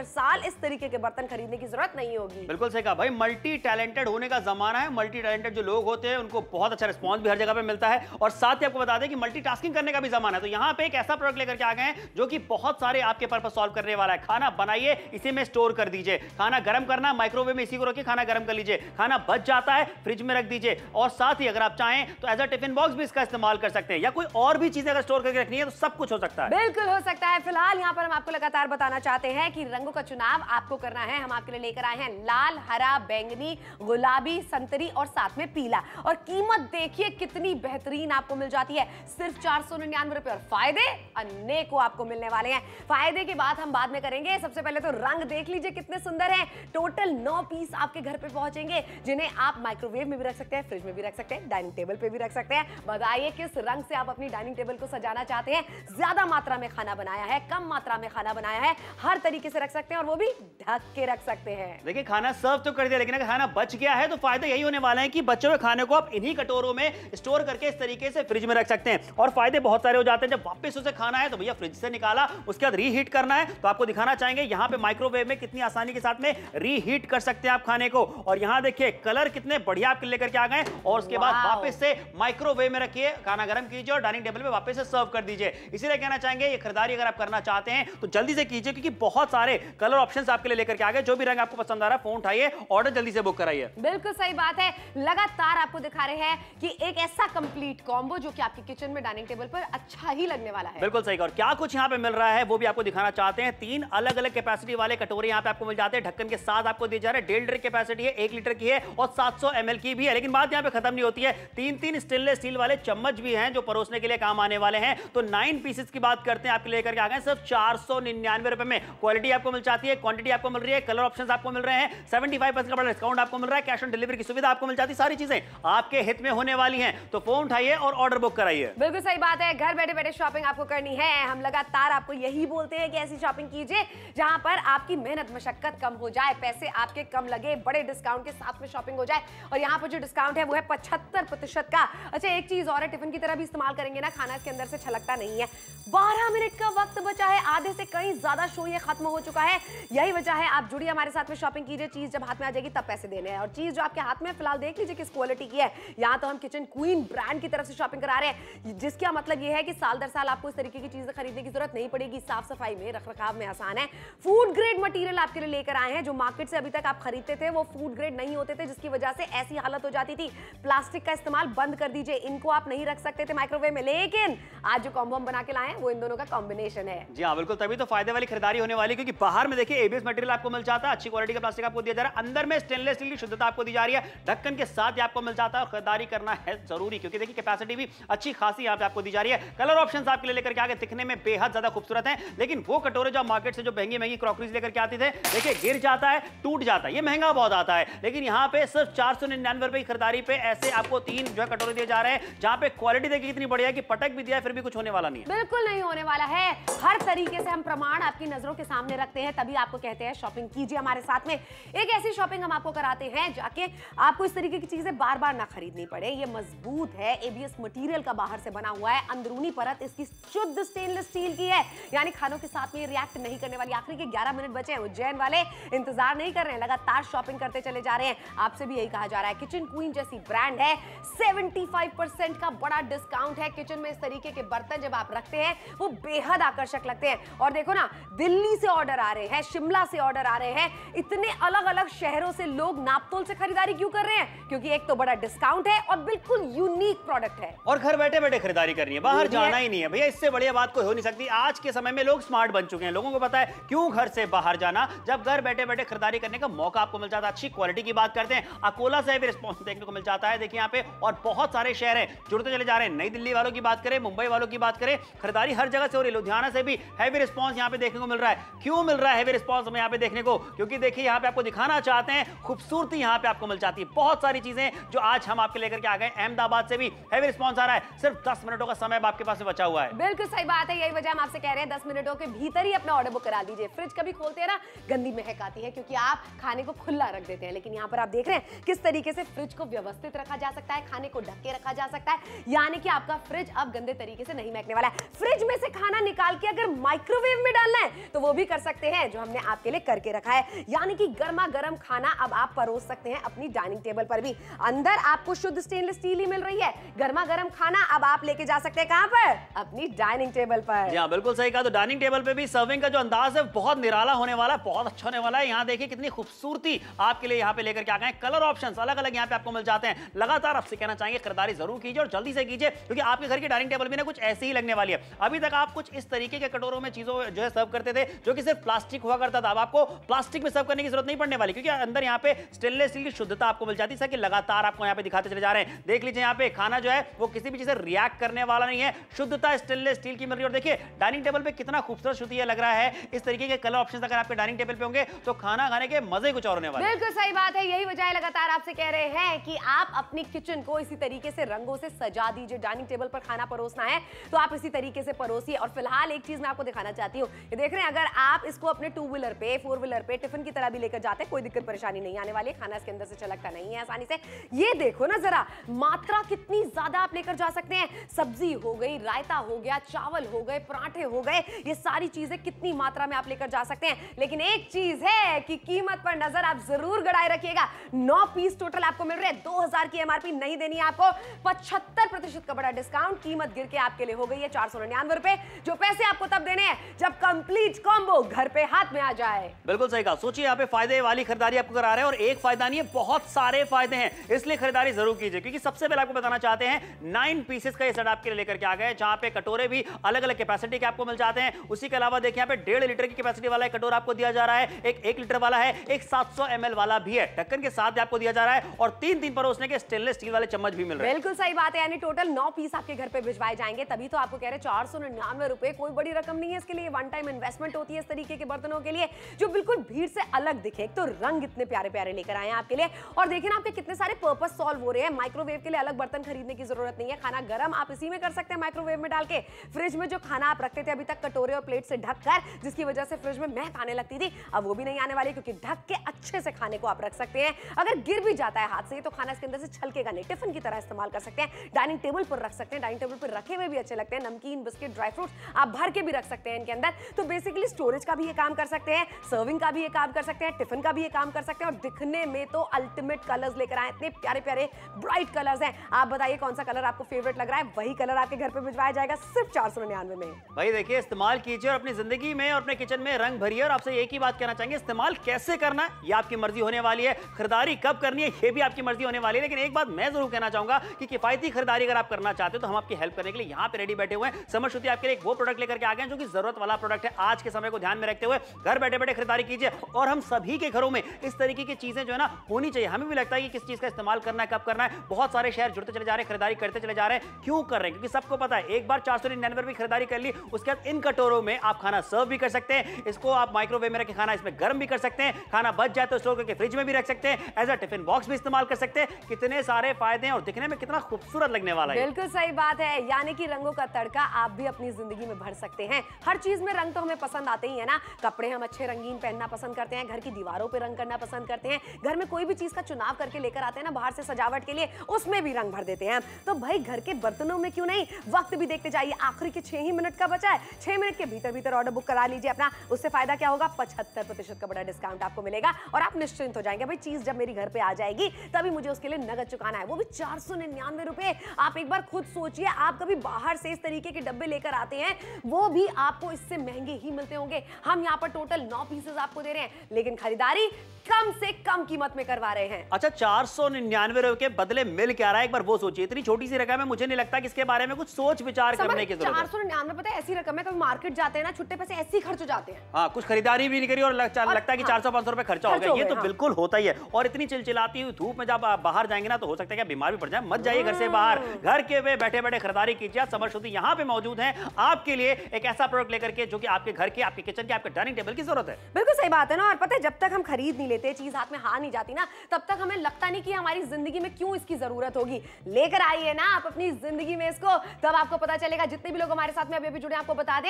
साल इस तरीके के बर्तन खरीदने की जरूरत नहीं होगी। बिल्कुल सही कहा भाई, मल्टी टैलेंटेड होने का जमाना है। मल्टी टैलेंटेड जो लोग होते हैं उनको बहुत अच्छा रिस्पांस भी हर जगह पे मिलता है। और साथ ही आपको बता दें कि मल्टीटास्किंग करने का भी जमाना है। तो यहाँ पे एक ऐसा प्रोडक्ट लेकर के आ गए हैं जो कि बहुत सारे आपके पर्पस सॉल्व करने वाला है। खाना बनाइए, इसी में स्टोर स्टोर कर दीजिए। खाना गर्म करना, माइक्रोवेव में इसी को रखिए, खाना गर्म कर लीजिए। खाना बच जाता है, फ्रिज में रख दीजिए। और साथ ही अगर आप चाहें तो एज अ टिफिन बॉक्स भी इसका इस्तेमाल कर सकते हैं, या कोई और भी चीजें अगर स्टोर करके रखनी है तो सब कुछ हो सकता है। बिल्कुल हो सकता है। फिलहाल यहाँ पर हम आपको लगातार बताना चाहते हैं कि रंगों का चुनाव आपको करना है। हम आपके लिए लेकर आए हैं लाल, हरा, बैंगनी, गुलाबी, संतरी और साथ में पीला। और कीमत देखिए कितनी बेहतरीन आपको मिल जाती है, सिर्फ 499 रुपए। और फायदे अनेकों आपको मिलने वाले हैं। फायदे की बात हम बाद में करेंगे, सबसे पहले तो रंग देख लीजिए कितने सुंदर हैं। टोटल 9 पीस आपके घर पे पहुंचेंगे, जिन्हें आप माइक्रोवेव में भी रख सकते हैं, फ्रिज में भी रख सकते हैं, डाइनिंग टेबल पे भी रख सकते हैं। बताइए किस रंग से आप अपनी डाइनिंग टेबल को सजाना चाहते हैं। ज्यादा मात्रा में खाना बनाया है, कम मात्रा में खाना बनाया है, हर तरीके से रख सकते हैं और वो भी ढक के रख सकते हैं। देखिए खाना सर्व तो कर दिया, लेकिन अगर खाना बच गया है तो फायदे यही होने वाले हैं कि बचे हुए खाने को आप इन्हीं कटोरों में स्टोर करके इस तरीके से फ्रिज में रख सकते हैं। और फायदे बहुत सारे हो जाते हैं। जब वापस उसे खाना है तो भैया फ्रिज से निकाला, उसके बाद रीहीट करना है तो आपको दिखाना चाहेंगे यहाँ पे माइक्रोवेव में कितनी आसानी के साथ में रीहीट कर सकते हैं आप खाने को। और यहाँ देखिए कलर कितने बढ़िया आपके लेकर के आ गए। और उसके बाद वापस से माइक्रोवेव में रखिए, खाना गर्म कीजिए और डाइनिंग टेबल पे वापस से सर्व कर दीजिए। इसीलिए कहना चाहेंगे ये खरीदारी अगर आप करना चाहते हैं तो जल्दी से कीजिए, क्योंकि बहुत सारे कलर ऑप्शंस आपके लिए लेकर के आ गए। जो भी रंग आपको पसंद आ रहा है फोन उठाइए, ऑर्डर जल्दी से बुक कराइए। बिल्कुल सही बात है। लगातार आपको दिखा रहे हैं कि एक ऐसा कंप्लीट कॉम्बो जो कि आपके किचन में, डाइनिंग टेबल पर अच्छा ही लगने वाला है। बिल्कुल सही। और क्या कुछ यहाँ पे मिल रहा है वो भी आपको दिखाना चाहते हैं। 3 अलग अलग कैपेसिटी वाले कटोरे यहाँ पे आपको मिल जाते हैं। ढक्कन के साथ आपको दिए जा रहे हैं। 1.5 लीटर कैपेसिटी है, 1 लीटर की है और 700 ml की भी है। लेकिन बात यहाँ पे खत्म नहीं होती है। 3 स्टेनलेस स्टील वाले चम्मच भी हैं जो परोसने के लिए काम आने वाले हैं। तो 9 पीसेस की बात करते हैं, आपके लेकर के आ गए सिर्फ 499 रुपए में। क्वालिटी आपको मिल जाती है, क्वांटिटी आपको मिल रही है, कलर ऑप्शंस आपको मिल रहे हैं, 75% का बड़ा डिस्काउंट आपको मिल रहा है, कैश ऑन डिलीवरी की सुविधा आपको मिल जाती है। सारी चीजें आपके हित में होने वाली हैं। तो फोन उठाइए और ऑर्डर बुक कराइए। बिल्कुल सही बात है। घर बैठे बैठे शॉपिंग आपको करनी है। हम लगातार आपको यही बोलते हैं कि ऐसी शॉपिंग कीजिए जहां पर आपकी मेहनत मशक्कत कम हो जाए, पैसे आपके कम लगे, बड़े डिस्काउंट के साथ में शॉपिंग हो जाए। और यहाँ पर जो डिस्काउंट है वो है 75% का। अच्छा एक चीज और है, टिफिन की तरह भी इस्तेमाल करेंगे ना, खाना इसके अंदर से छलकता नहीं है। 12 मिनट का वक्त बचा है, आधे से कहीं ज्यादा शो ये खत्म हो चुका है। यही वजह है, आप जुड़िए हमारे साथ में, शॉपिंग कीजिए। चीज जब हाथ में आ जाएगी तब पैसे देने हैं। और चीज जो आपके हाथ में फिलहाल देख लीजिए किस क्वालिटी की है। यहाँ तो हम किचन क्वीन ब्रांड की तरफ से शॉपिंग करा रहे हैं, जिसका मतलब ये है कि साल दर साल आपको इस तरीके की चीजें खरीदने की जरूरत नहीं पड़ेगी। साफ सफाई में, रखरखाव में आसान है। फूड ग्रेड मटेरियल आपके लिए लेकर आए हैं। जो मार्केट से अभी तक आप खरीदते थे वो फूड ग्रेड नहीं होते थे, जिसकी वजह से ऐसी हालत हो जाती थी। प्लास्टिक का इस्तेमाल बंद कर दीजिए। इनको आप नहीं रख सकते थे माइक्रोवेव में, लेकिन आज जो कॉम्बो हम बना के लाए हैं वो इन दोनों का कॉम्बिनेशन है। जी हाँ बिल्कुल, तभी तो फायदे वाली खरीदारी होने वाली, क्योंकि बाहर में देखिए एबीएस मटेरियल आपको मिल जाता है, अच्छी क्वालिटी का प्लास्टिक आपको दिया जा रहा है, अंदर में स्टेनलेस स्टील की शुद्धता आपको दी जा रही है, ढक्कन के साथ ही आपको मिल जाता है। और खरीदारी करना है जरूरी, क्योंकि देखिए कैपेसिटी भी अच्छी खासी यहाँ पे आपको दी जा रही है। कलर ऑप्शंस आपके लिए लेकर के आगे, दिखने में बेहद ज्यादा खूबसूरत है। लेकिन वो कटोरे जो मार्केट से जो महंगी महंगी क्रॉकरीज लेकर के आते थे, देखिए गिर जाता है, टूट जाता है, ये महंगा बहुत आता है। लेकिन यहाँ पे सिर्फ 499 रुपए की खरीदारी पे ऐसे आपको 3 जो है कटोरे दिए जा रहे हैं, जहां पे क्वालिटी देखिए कितनी बढ़िया है कि पटक भी दिया है फिर भी कुछ होने वाला नहीं है। बिल्कुल नहीं होने वाला है। हर तरीके से हम प्रमाण आपकी नजरों के सामने रखते हैं, तभी आपको कहते हैं शॉपिंग कीजिए हमारे साथ में। एक ऐसी शॉपिंग हम आपको कराते हैं जाके आपको इस तरीके की चीजें बार बार ना खरीदनी पड़े। ये मजबूत है, एबीएस मटेरियल का बाहर से बना हुआ है, अंदरूनी परत इसकी शुद्ध स्टेनलेस स्टील की है, यानी खानों के साथ में रिएक्ट नहीं करने वाली। आखिरी के 11 मिनट बचे हैं, उज्जैन वाले इंतजार नहीं कर रहे हैं, लगातार शॉपिंग करते चले जा रहे हैं। आपसे भी यही कहा जा रहा है, किचन क्वीन जैसी ब्रांड है, 75% का बड़ा डिस्काउंट है। किचन में इस तरीके के बर्तन जब आप रखते हैं वो बेहद आकर्षक लगते हैं। और देखो ना, दिल्ली से ऑर्डर आ रहे हैं, शिमला से ऑर्डर आ रहे हैं, इतने अलग अलग शहरों से लोग नापतोल से खरीदारी क्यों कर रहे हैं? क्योंकि एक तो बड़ा डिस्काउंट है और बिल्कुल यूनिक प्रोडक्ट है, और घर बैठे बैठे खरीदारी करनी है, बाहर जाना ही नहीं है भैया। इससे बढ़िया बात कोई हो नहीं सकती। आज के समय में लोग स्मार्ट बन चुके हैं, लोगों को पता है क्यों घर से बाहर जाना, जब घर बैठे बैठे खरीदारी करने का मौका आपको मिल जाता है। अच्छी क्वालिटी की बात करते हैं, अकोला से भी रिस्पॉन्स देखने को मिल जाता है, देखिए यहाँ पे। और बहुत सारे शहर हैं जुड़ते चले जा रहे हैं। नई दिल्ली वालों की बात करें, मुंबई वालों की बात करें, खरीदारी हर जगह से हो रही है। लुधियाना से भी हैवी रिस्पॉन्स यहाँ पे देखने को मिल रहा है। क्यों मिल रहा है हैवी रिस्पॉन्स हमें यहाँ पे देखने को? क्योंकि देखिए यहाँ पे आपको दिखाना चाहते हैं, खूबसूरती यहाँ पे आपको मिल जाती है। बहुत सारी चीजें जो आज हम आपके लेकर के आ गए। अहमदाबाद से भी हैवी रिस्पॉन्स आ रहा है। सिर्फ 10 मिनटों का समय आपके पास बचा हुआ है। बिल्कुल सही बात है, यही वजह हम आपसे कह रहे हैं 10 मिनटों के भीतर ही अपना ऑर्डर बुक करा दीजिए। फ्रिज कभी खोलते हैं ना, गंदी महक आती है क्योंकि आप खाने को खुला रख देते हैं, लेकिन यहाँ पर आप देख रहे हैं किस तरीके से फ्रिज को व्यवस्थित रखा जा सकता है, खाने को ढक के रखा जा सकता है, यानी कि आपका फ्रिज अब गंदे तरीके से नहीं महकने वाला है। फ्रिज में से खाना निकाल के अगर माइक्रोवेव में डालना है तो वो भी कर सकते हैं, जो हमने आपके लिए करके रखा है, यानी कि गर्मा गर्म खाना अब आप परोस सकते हैं अपनी डाइनिंग टेबल पर भी। अंदर आपको शुद्ध स्टेनलेस स्टील ही मिल रही है। गर्मा गर्म खाना अब आप लेके जा सकते हैं कहां पर? अपनी डाइनिंग टेबल पर। जी हाँ बिल्कुल सही कहा। तो डाइनिंग टेबल पे भी सर्विंग का जो अंदाज है बहुत निराला होने वाला। बहुत अच्छा होने वाला है। यहाँ देखिए कितनी खूबसूरती आपके लिए यहाँ पे लेकर के आ गए। कलर ऑप्शंस अलग अलग यहाँ पे आपको मिल जाते हैं। लगातार आपसे कहना चाहेंगे खरीदारी जरूर कीजिए और जल्दी से कीजिए, क्योंकि आपके घर की डाइनिंग टेबल भी ना कुछ ऐसी ही लगने वाली है। अभी तक आप कुछ इस तरीके के कटोरों में चीजों जो है सर्व करते थे, जो कि सिर्फ प्लास्टिक हुआ करता था। अब आपको प्लास्टिक में सर्व करने की जरूरत नहीं पड़ने वाली, क्योंकि अंदर यहाँ पे स्टेनलेस स्टील की शुद्धता आपको मिल जाती है, कि लगातार आपको यहाँ पे दिखाते चले जा रहे हैं। देख लीजिए यहाँ पे खाना जो है वो किसी भी चीज से रिएक्ट करने वाला नहीं है, शुद्धता स्टेनलेस स्टील की मिल रही है। और देखिए डाइनिंग टेबल पे कितना खूबसूरत शुद्धि लग रहा है। इस तरीके के कलर ऑप्शंस अगर आपके डाइनिंग टेबल पे होंगे तो खाना खाने के मजे कुछ और होने वाले। बिल्कुल सही बात है, यही वजह है लगातार आपसे कह रहे हैं कि आप अपनी किचन को इसी तरीके से रंगों से सजा दीजिए। डाइनिंग टेबल पर खाना परोसना है तो आप इसी तरीके से परोसिए। और फिलहाल एक चीज मैं आपको दिखाना चाहती हूँ, ये देख रहे हैं, अगर आप इसको अपने 2 व्हीलर पे 4 व्हीलर पे टिफिन की तरह भी लेकर जाते हैं, कोई दिक्कत परेशानी नहीं आने वाली। खाना इसके अंदर से छलकता नहीं है आसानी से। ये देखो ना जरा, मात्रा कितनी ज्यादा आप लेकर जा सकते हैं। सब्जी हो गई, रायता हो गया, चावल हो गए, पराठे हो गए, ये सारी चीजें कितनी मात्रा में आप लेकर जा सकते हैं। लेकिन एक चीज है कि कीमत पर नजर आप जरूर गड़ाए रखिएगा। 9 पीस टोटल आपको मिल रहे हैं। 2000 की एमआरपी नहीं देनी है आपको, 75% का बड़ा डिस्काउंट। कीमत गिर के आपके लिए हो गई है 499 रुपए, जो पैसे आपको तब देने हैं जब कंप्लीट कॉम्बो घर पे हाथ में आ जाए। बिल्कुल सही कहा। सोचिए यहाँ पे फायदे वाली खरीदारी आपको करा रहे हैं, और एक फायदा नहीं है, बहुत सारे फायदे हैं, इसलिए खरीदारी जरूर कीजिए। क्योंकि सबसे पहले आपको बताना चाहते हैं 9 पीसेस का ये सेट आपके लिए लेकर के आ गए, जहां पे कटोरे भी अलग अलग कैपेसिटी के आपको मिल जाते हैं। उसी के अलावा देखिए यहाँ पे 1.5 लीटर की कैपेसिटी वाला एक कटोरा आपको दिया जा रहा है, एक 1 लीटर वाला है, एक 700 ml वाला भी है, ढक्कन के साथ आपको दिया जा रहा है, और 3 परोसने के स्टेनलेस स्टील वाले चम्मच भी मिल रहे हैं। बिल्कुल सही बात है, यानी टोटल 9 पीस आपके घर पे भिजवाए जाएंगे। तभी तो आपको कह रहे हैं 499 रुपए, कोई बड़ी रकम नहीं है इसके लिए। वन टाइम इन्वेस्टमेंट होती है इस तरीके के बर्तनों के लिए, जो बिल्कुल भीड़ से अलग दिखे। एक तो रंग इतने प्यारे प्यारे लेकर आए हैं आपके लिए, और देखिए ना आपके कितने सारे पर्पस सॉल्व हो रहे हैं। माइक्रोवेव के लिए अलग बर्तन खरीदने की जरूरत नहीं है। खाना गर्म आप इसी में कर सकते हैं, माइक्रोवेव में डाल के। फ्रिज में जो खाना आप रखते थे अभी तक कटोरे और प्लेट से ढककर, जिसकी वजह से फ्रिज में महक आने लगती थी, अब वो भी नहीं आने वाली, क्योंकि ढक के अच्छे से खाने को आप रख सकते हैं। अगर गिर भी जाता है हाथ से तो खाना इसके अंदर से छलकेगा नहीं। टिफिन की तरह इस्तेमाल कर सकते हैं, डाइनिंग टेबल पर रख सकते हैं। डाइनिंग टेबल पर रखे हुए भी अच्छे लगते हैं। नमकीन, बिस्किट, ड्राई फ्रूट्स आप भर के भी रख सकते हैं इनके अंदर। तो बेसिकली स्टोरेज का भी ये काम कर सकते हैं, सर्विंग का भी ये काम कर सकते हैं, टिफिन का भी ये काम कर सकते हैं। और दिखने में तो अल्टीमेट कलर्स लेकर आए, इतने प्यारे प्यारे ब्राइट कलर्स हैं। आप बताइए कौन सा कलर आपको फेवरेट लग रहा है, वही कलर आपके घर पे भिजवाया जाएगा सिर्फ 499 में। भाई देखिए, इस्तेमाल कीजिए और अपनी जिंदगी में और अपने किचन में रंग भरिए। और आपसे एक ही बात कहना चाहेंगे, इस्तेमाल कैसे करना है ये आपकी मर्जी होने वाली है, खरीदारी कब करनी है ये भी आपकी मर्जी होने वाली है। लेकिन एक बात मैं जरूर कहना चाहूंगा कि किफायती खरीदारी अगर आप करना चाहते हो तो हम आपकी हेल्प करने के लिए यहाँ पे रेडी बैठे हुए हैं। समर श्रुति आपके लिए एक वो प्रोडक्ट लेकर के आ गए हैं जो कि जरूरत वाला प्रोडक्ट है। आज के समय को ध्यान में रखते हुए घर बैठे बैठे खरीदारी कीजिए। और हम सभी के घरों में इस तरीके की चीजें जो है ना होनी चाहिए। हमें भी लगता है कि किस चीज का इस्तेमाल करना है, कब करना है। बहुत सारे शहर जुड़ते चले जा रहे हैं, खरीदारी करते चले जा रहे हैं। क्यों कर रहे हैं? क्योंकि सबको पता है एक बार 499 रुपए खरीदारी कर ली, उसके बाद इन कटोरों में आप खाना सर्व भी कर सकते हैं। इसको आप माइक्रोवेव में रख के खाना इसमें गर्म भी कर सकते हैं। खाना बच जाए तो स्टोर करके फ्रिज में भी रख सकते हैं, एज अ टिफिन बॉक्स भी इस्तेमाल कर सकते हैं। कितने सारे फायदे हैं और दिखने में कितना खूबसूरत लगने वाला है। बिल्कुल सही बात है, यानी कि रंगों का तड़का आप भी अपनी जिंदगी में भर सकते हैं। हर चीज में रंग तो हमें पसंद आते ही है ना। कपड़े हम अच्छे रंगीन पहनना पसंद करते हैं, घर की दीवारों पे रंग करना पसंद करते हैं, घर में कोई भी चीज का चुनाव करके लेकर आते हैं ना बाहर से सजावट के लिए, उसमें भी रंग भर देते हैं। तो भाई घर के बर्तनों में क्यों नहीं, वक्त भी देखते जाइए। आखिरी के 6 ही मिनट का बचा है, 6 मिनट के भीतर भीतर ऑर्डर बुक करा लीजिए अपना। उससे फायदा क्या होगा, 75% का बड़ा डिस्काउंट आपको मिलेगा और आप निश्चिंत हो जाएंगे। भाई चीज जब मेरी घर पे आ जाएगी तभी मुझे उसके लिए नगद चुकाना है, वो भी 499 रुपए। आप एक बार खुद सोचिए, आप कभी बाहर से इस तरीके के डब्बे लेकर आते हैं, वो भी आपको इससे महंगे ही मिलते होंगे। हम यहाँ पर टोटल 9 पीसेस आपको दे रहे हैं, लेकिन खरीदारी कम से कम कीमत में करवा रहे हैं। अच्छा, 499 रुपए के बदले मिल क्या रहा है, एक बार वो सोचिए। इतनी छोटी सी रकम है, मुझे नहीं लगता कि इसके बारे में कुछ सोच विचार करने की जरूरत है। 499 पता है ऐसी रकम है, कभी मार्केट जाते हैं ना, छुट्टे पैसे ऐसे ही खर्च हो जाते हैं। हाँ, कुछ खरीदारी भी नहीं करी और लगता है कि 400-500 रुपए खर्चा हो गया। ये तो बिल्कुल होता ही है। और इतनी चिलचिलाती हुई धूप में जब आप बाहर जाएंगे ना तो हो सकता है कि बीमार भी पड़ जाए। मत जाइए घर से बाहर, घर के वे बैठे बैठे खरीदारी कीजिए। समर श्रुति यहाँ पे मौजूद है आपके लिए एक ऐसा प्रोडक्ट लेकर के जो कि आपके घर के, आपके किचन के, आपके डाइनिंग टेबल की जरूरत है। बिल्कुल सही बात है ना। और पता है जब तक हम खरीद नहीं लेते, चीज हाथ में हाथ नहीं जाती ना, तब तक हमें लगता नहीं कि हमारी जिंदगी में क्यों इसकी जरूरत होगी। लेकर आइए ना आप अपनी जिंदगी में इसको, तब आपको पता चलेगा। जितने भी लोग हमारे साथ में अभी जुड़े आपको बता दें,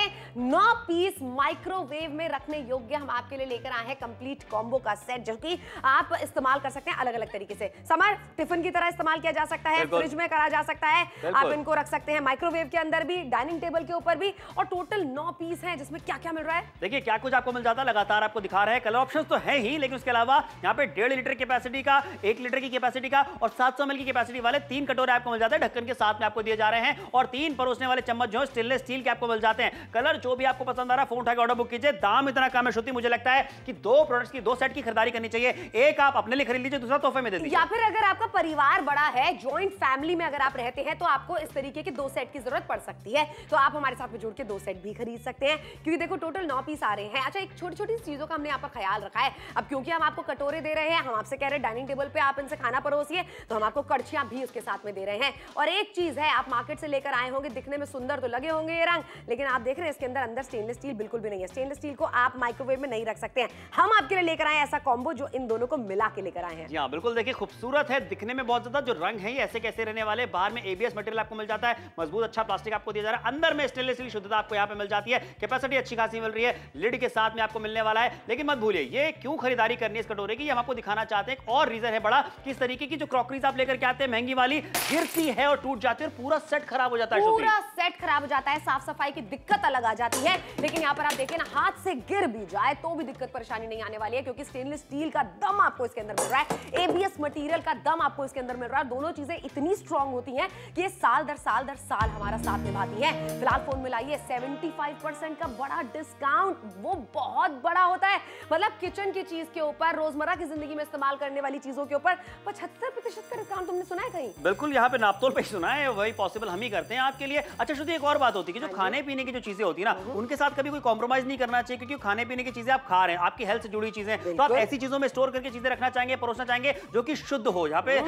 9 पीस माइक्रोवेव में रखने योग्य हम आपके लिए लेकर आए हैं कंप्लीट कॉम्बो का सेट, जो कि आप इस्तेमाल कर सकते हैं अलग अलग तरीके से। समर टिफिन की तरह इस्तेमाल किया जा सकता है, फ्रिज में करा जा सकता है, आप इनको रख सकते हैं माइक्रोवेव के अंदर भी, डाइनिंग टेबल के ऊपर भी। और टोटल 9 पीस हैं, जिसमें क्या क्या मिल रहा है देखिए, क्या कुछ आपको मिल जाता है लगातार आपको दिखा रहे हैं। कलर ऑप्शंस तो है ही, लेकिन उसके अलावा यहाँ पे 1.5 लीटर कैपेसिटी का, 1 लीटर की कैपेसिटी का और 700 ml की कैपेसिटी वाले 3 कटोरे आपको मिल जाते हैं, ढक्कन के साथ में आपको दिए जा रहे हैं। और 3 परोसने वाले चम्मच जो स्टेनलेस स्टील के आपको मिल जाते हैं। कलर जो भी आपको पसंद आ रहा है, फोन उठा के ऑर्डर बुक कीजिए। दाम इतना कम है श्रुति मुझे लगता है कि 2 प्रोडक्ट्स की 2 सेट की खरीदारी करनी चाहिए। एक आप अपने लिए खरीद लीजिए, दूसरा तोहफे में दे दीजिए। या फिर अगर आपका परिवार बड़ा है, जॉइंट फैमिली में अगर आप रहते हैं, तो आपको इस तरीके के 2 सेट की जरूरत पड़ सकती है, तो आप हमारे साथ में जुड़ के 2 सेट भी खरीद सकते हैं, क्योंकि देखो टोटल 9 पीस आ रहे हैं। अच्छा, एक छोटी छोटी चीजों का हमने यहाँ पर ख्याल रखा है। अब क्योंकि हम आपको कटोरे दे रहे हैं, हम आपसे कह रहे हैं डाइनिंग टेबल पे आप इनसे खाना परोसिए, तो हम आपको कड़छियां भी उसके साथ में दे रहे हैं। और एक चीज है, आप मार्केट से लेकर आए होंगे, दिखने में सुंदर तो लगे होंगे ये रंग, लेकिन आप देख रहे हैं इसके अंदर स्टेनलेस स्टील बिल्कुल भी नहीं है। स्टेनलेस स्टील को आप माइक्रोवेव में नहीं रख सकते हैं। हम आपके लिए लेकर आए ऐसा कॉम्बो जो इन दोनों को मिला के लेकर आए हैं। जी हाँ, बिल्कुल देखिए, खूबसूरत है, दिखने में बहुत ज्यादा। जो रंग है ये ऐसे कैसे रहने वाले, बाहर में एबीएस मटेरियल आपको मिल जाता है, मजबूत अच्छा प्लास्टिक आपको दिया जा रहा है, अंदर में स्टेनलेस स्टील शुद्धता आपको यहाँ पे मिल जाती है, कैपेसिटी अच्छी खासी मिल रही है, लिड के साथ में आपको मिलने वाला है। लेकिन मत भूलिए, ये क्यों खरीदारी करनी है इस कटोरे की, हम आपको दिखाना चाहते हैं। एक और रीजन है बड़ा, किस तरीके की जो क्रॉकरीज आप लेकर के आते हैं महंगी वाली, गिरती है और टूट जाती है और पूरा सेट खराब हो जाता है। पूरा सेट खराब हो जाता है, साफ सफाई की दिक्कत अलग आ जाती है। लेकिन यहाँ पर आप देखिए ना, हाथ से गिर भी जाए तो भी दिक्कत परेशानी नहीं आने वाली है, क्योंकि स्टेनलेस स्टील का दम आपको इसके अंदर मिल रहा है, एबीएस मटेरियल का दम आपको इसके अंदर मिल रहा है। दोनों चीजें इतनी स्ट्रांग होती हैं कि ये साल दर साल हमारा साथ निभाती है। फिलहाल फोन मिलाइए 75% का बड़ा डिस्काउंट, वो बहुत बड़ा होता है। मतलब किचन की चीज के ऊपर, रोजमर्रा की जिंदगी में इस्तेमाल करने वाली चीजों के ऊपर 75% का डिस्काउंट तुमने सुना है कहीं? बिल्कुल, यहाँ पे नापतोल पे सुना है, वही पॉसिबल हम ही करते हैं आपके लिए। अच्छा श्रुति, एक और बात होती है कि जो खाने पीने की जो चीजें होती है ना, उनके साथ कभी कोई कॉम्प्रोमाइज नहीं करना चाहिए, क्योंकि खाने पीने की चीजें आप खा रहे हैं, आपकी हेल्थ से जुड़ी चीजें, तो आप ऐसी चीजों में स्टोर करके चीजें रखना चाहेंगे, परोसना चाहेंगे जो कि शुद्ध हो, यहाँ पे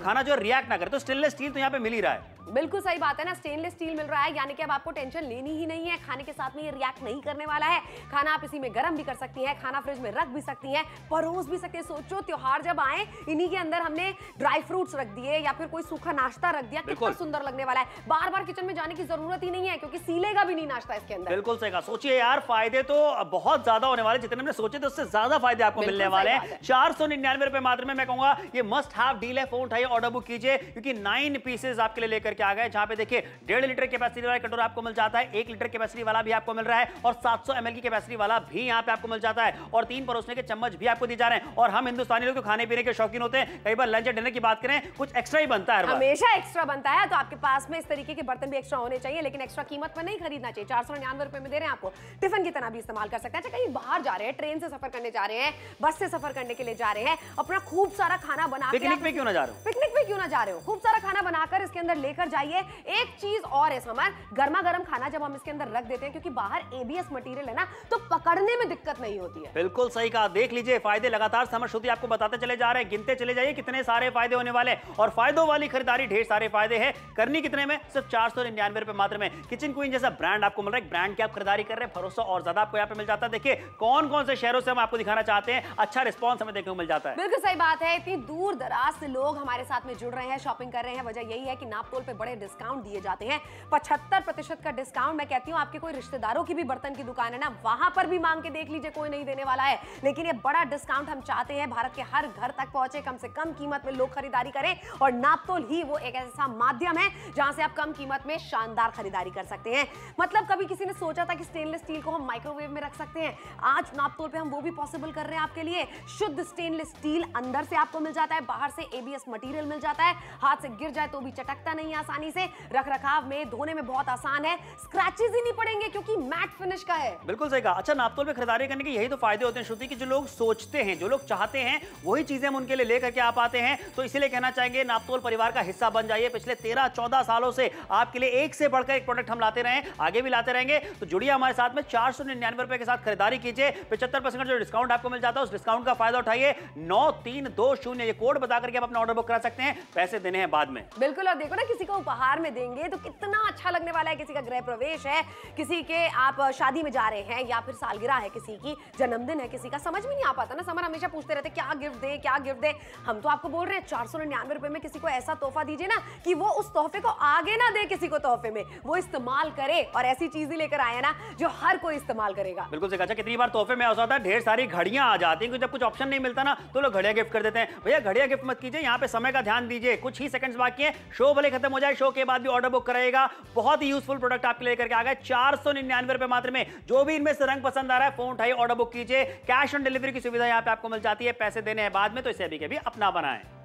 खाना जो रिएक्ट ना करे। तो स्टेनलेस स्टील तो यहाँ पे मिल ही रहा है। बिल्कुल सही बात है ना, स्टेनलेस स्टील मिल रहा है, यानी कि अब आपको टेंशन लेनी ही नहीं है। खाने के साथ में ये रिएक्ट नहीं करने वाला है। खाना आप इसी में गर्म भी कर सकती हैं, खाना फ्रिज में रख भी सकती हैं, परोस भी सकते हैं। सोचो त्योहार जब आए, इन्हीं के अंदर हमने ड्राई फ्रूट्स रख दिए या फिर कोई सूखा नाश्ता रख दिया, कितना सुंदर लगने वाला है। बार बार किचन में जाने की जरूरत ही नहीं है, क्योंकि सीलेगा भी नहीं नाश्ता इसके अंदर। बिल्कुल सही कहा। सोचिए यार, फायदे तो बहुत ज्यादा होने वाले, जितने हमने सोचे थे उससे ज्यादा फायदे आपको मिलने वाले हैं। 499 रुपए मात्र में, मैं कहूंगा ये मस्ट हैव डील है। फोन उठाइए, ऑर्डर बुक कीजिए, क्योंकि 9 पीसेस आपके लिए लेकर के आ गए, जहां पे देखिए 1.5 लीटर कैपेसिटी वाला कटोरा आपको मिल जाता है, 1 लीटर कैपेसिटी वाला भी आपको मिल रहा है, और 700 ml की कैपेसिटी वाला भी यहां पे आपको मिल जाता है, और 3 परोसने के चम्मच भी आपको दिए जा रहे हैं। और हम हिंदुस्तानी लोग तो खाने पीने के शौकीन होते हैं, कई बार लंच और डिनर की बात करें, कुछ एक्स्ट्रा ही बनता है, हमेशा एक्स्ट्रा बनता है। तो आपके पास में इस तरीके के बर्तन भी एक्स्ट्रा होने चाहिए, लेकिन एक्स्ट्रा कीमत पर नहीं खरीदना चाहिए। 499 रुपए में दे रहे हैं आपको, टिफिन की तरह भी इस्तेमाल कर सकते हैं। अच्छा, कहीं बाहर जा रहे हैं, ट्रेन से सफर करने जा रहे हैं, बस से सफर करने के लिए जा रहे हैं, अपना खूब सारा खाना बना, पिकनिक पे क्यों ना जा रहे हो, पिकनिक पे क्यों ना जा रहे हो, खूब सारा खाना बनाकर इसके अंदर लेकर जाइए। एक चीज और है समर, गर्मा गर्म खाना जब हम इसके अंदर रख देते हैं, क्योंकि बाहर एबीएस मटेरियल है ना, तो पकड़ने में दिक्कत नहीं होती है। बिल्कुल सही कहा। देख लीजिए फायदे लगातार समर श्रुति आपको बताते चले जा रहे हैं, गिनते चले जाइए कितने सारे फायदे होने वाले, और फायदों वाली खरीदारी, ढेर सारे फायदे हैं। करनी कितने में, सिर्फ 499 रुपए मात्र में। किचन क्वीन जैसा ब्रांड आपको मिल रहा है, ब्रांड की आप खरीदारी कर रहे हैं, भरोसा और ज्यादा आपको यहाँ पे मिल जाता है। देखिए कौन कौन से शहरों से हम आपको दिखाना चाहते हैं, अच्छा रिस्पॉन्स हमें देखने को मिल जाता है। बिल्कुल सही बात है, इतनी दूर दराज से लोग हमारे साथ में जुड़ रहे हैं, शॉपिंग कर रहे हैं। वजह यही है कि नापतोल पे बड़े डिस्काउंट दिए जाते हैं, 75% का डिस्काउंट। मैं कहती हूँ आपके कोई रिश्तेदारों की भी बर्तन की दुकान है ना, वहां पर भी मांग के देख लीजिए, कोई नहीं देने वाला है। लेकिन ये बड़ा डिस्काउंट हम चाहते हैं भारत के हर घर तक पहुंचे, कम से कम कीमत में लोग खरीदारी करें, और नापतोल ही वो एक ऐसा माध्यम है जहां से आप कम कीमत में शानदार खरीदारी कर सकते हैं। मतलब कभी किसी ने सोचा था कि स्टेनलेस स्टील को हम माइक्रोवेव में रख सकते हैं, आज नापतोल पे हम वो भी पॉसिबल कर रहे हैं आपके लिए। शुद्ध स्टेनलेस स्टील अंदर से आपको मिल जाता है, बाहर से एबीएस मटेरियल मिल जाता है, हाथ से गिर जाए तो भी चटकता नहीं आसानी से, रख रखाव में, धोने में बहुत आसान है, स्क्रैचेस ही नहीं पड़ेंगे क्योंकि मैट फिनिश का है। बिल्कुल सही कहा। अच्छा, नापतोल पे खरीदारी करने के यही तो फायदे होते हैं श्रुति, कि जो लोग सोचते हैं, जो लोग चाहते हैं, वही चीजें हम उनके लिए लेकर के आ पाते हैं। तो इसीलिए कहना चाहेंगे, नापतोल परिवार का हिस्सा बन जाइए। पिछले 13-14 सालों से आपके लिए एक से बढ़कर एक प्रोडक्ट हम लाते रहे, आगे भी लाते रहेंगे। तो जुड़िए हमारे साथ में, 499 रुपए के साथ खरीदारी कीजिए, 75% जो डिस्काउंट आपको मिल जाता है, उस डिस्काउंट का फायदा उठाइए। 9320 ये कोड बता करके आप अपना ऑर्डर बुक करा सकते हैं, पैसे देने हैं बाद में। बिल्कुल, और देखो ना, किसी को उपहार में देंगे तो कितना अच्छा लगने वाला है। किसी का गृह प्रवेश है, किसी के आप शादी में जा रहे हैं, या फिर सालगिरह है, किसी की जन्मदिन है, किसी का, समझ में नहीं आ पाता ना। समर हमेशा पूछते रहते क्या गिफ्ट दे, क्या गिफ्ट दे। हम तो आपको बोल रहे हैं 499 रुपए में किसी को ऐसा तोहफा दीजिए ना कि वो उस तोहफे को आगे ना दे किसी को तोहफे में, वो इस्तेमाल करे, और ऐसी चीज ही लेकर आए ना जो हर कोई इस्तेमाल करेगा। बिल्कुल सही कहा। कितनी बार तोहफे में ऐसा होता है, ढेर सारी घड़ियां आ जाती हैं, जब कुछ ऑप्शन नहीं मिलता ना, तो लोग घड़ियां गिफ्ट कर देते हैं। भैया घड़ियां गिफ्ट मत कीजिए, यहाँ पे समय का ध्यान दीजिए, कुछ ही सेकंड्स बाकी है, शो भले खत्म हो जाए, शो के बाद भी ऑर्डर बुक कराएगा। बहुत ही यूजफुल प्रोडक्ट आपके लेकर के आ गए, 499 रुपए मात्र में। जो भी इनमें से रंग पसंद आ रहा है, फोन उठाइए, ऑर्डर बुक कीजिए। कैश ऑन डिलीवरी की सुविधा यहाँ पे आपको मिल जाती है, पैसे देने हैं बाद में, तो इसे अभी के भी अपना बनाएं।